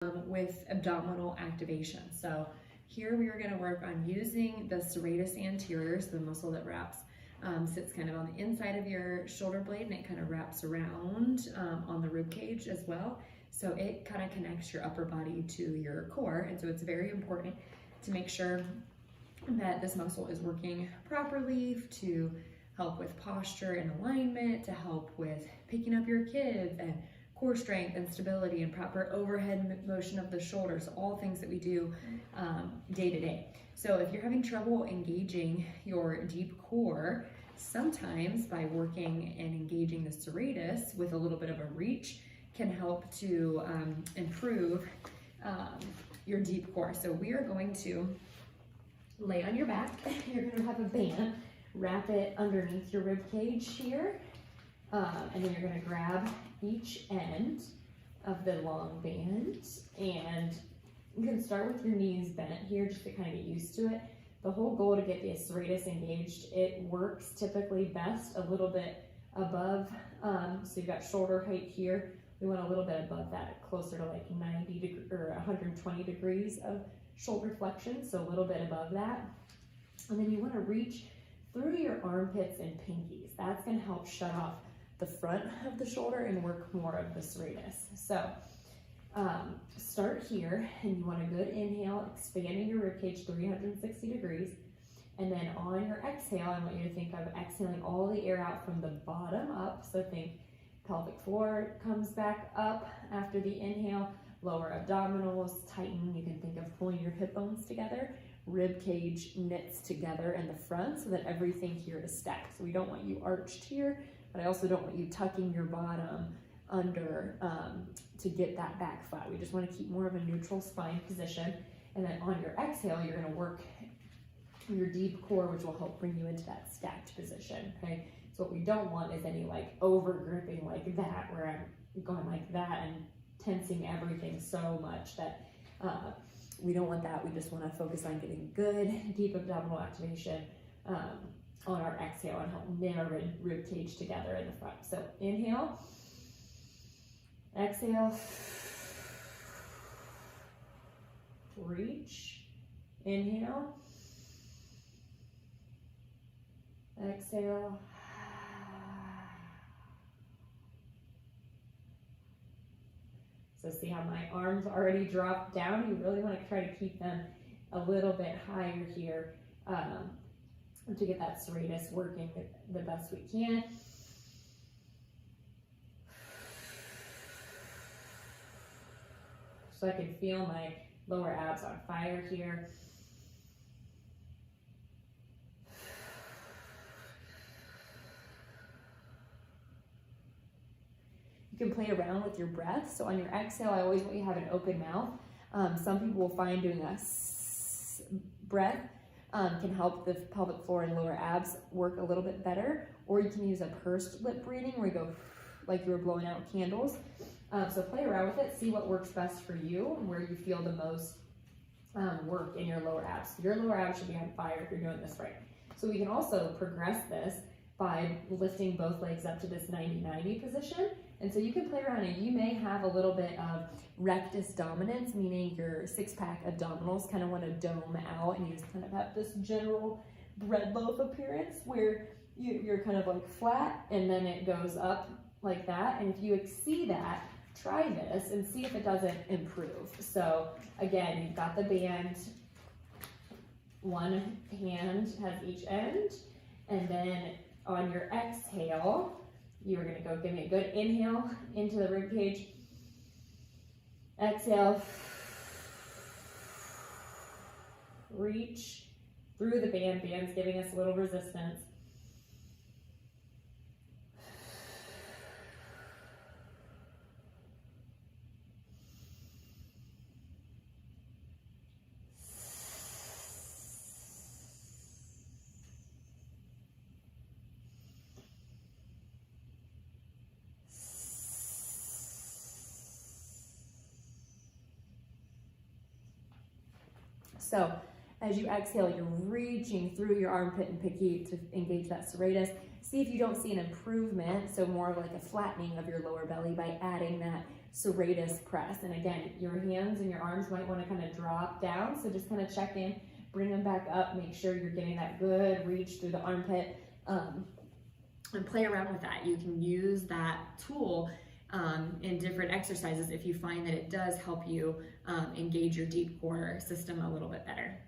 with abdominal activation. So here we are going to work on using the serratus anterior, so the muscle that wraps, sits kind of on the inside of your shoulder blade, and it kind of wraps around on the rib cage as well. So it kind of connects your upper body to your core, and so it's very important to make sure that this muscle is working properly to help with posture and alignment, to help with picking up your kids, and core strength and stability and proper overhead motion of the shoulders, all things that we do day to day. So if you're having trouble engaging your deep core, sometimes by working and engaging the serratus with a little bit of a reach can help to improve your deep core. So we are going to lay on your back. You're going to have a band, wrap it underneath your rib cage here, and then you're going to grab each end of the long band, and you can start with your knees bent here just to kind of get used to it. The whole goal to get the serratus engaged, it works typically best a little bit above, so you've got shoulder height here. We want a little bit above that, closer to like 90 degrees or 120 degrees of shoulder flexion, so a little bit above that. And then you want to reach through your armpits and pinkies. That's going to help shut off the front of the shoulder and work more of the serratus. So start here, and you want a good inhale, expanding your ribcage 360 degrees. And then on your exhale, I want you to think of exhaling all the air out from the bottom up. So think pelvic floor comes back up after the inhale, lower abdominals tighten. You can think of pulling your hip bones together. Rib cage knits together in the front so that everything here is stacked. So we don't want you arched here, but I also don't want you tucking your bottom under to get that back flat. We just want to keep more of a neutral spine position. And then on your exhale, you're going to work your deep core, which will help bring you into that stacked position. Okay. So what we don't want is any like over gripping like that, where I'm going like that and tensing everything so much that we don't want that. We just want to focus on getting good deep abdominal activation on our exhale and help knit our rib cage together in the front. So inhale, exhale, reach, inhale, exhale, so see how my arms already dropped down? You really want to try to keep them a little bit higher here to get that serratus working the best we can. So I can feel my lower abs on fire here. You can play around with your breath. So on your exhale, I always want you to have an open mouth. Some people will find doing a breath can help the pelvic floor and lower abs work a little bit better. Or you can use a pursed lip breathing where you go like you were blowing out candles. So play around with it, see what works best for you and where you feel the most work in your lower abs. Your lower abs should be on fire if you're doing this right. So we can also progress this by lifting both legs up to this 90-90 position. And so you can play around, and you may have a little bit of rectus dominance, meaning your six-pack abdominals kind of want to dome out, and you just kind of have this general bread loaf appearance where you're kind of like flat, and then it goes up like that. And if you exceed that, try this and see if it doesn't improve. So again, you've got the band, one hand has each end, and then on your exhale, you're going to go give me a good inhale into the rib cage. Exhale. Reach through the band. Band's giving us a little resistance. So as you exhale, you're reaching through your armpit and pinky to engage that serratus. See if you don't see an improvement, so more of like a flattening of your lower belly by adding that serratus press. And again, your hands and your arms might want to kind of drop down. So just kind of check in, bring them back up, make sure you're getting that good reach through the armpit, and play around with that. You can use that tool in different exercises if you find that it does help you engage your deep core system a little bit better.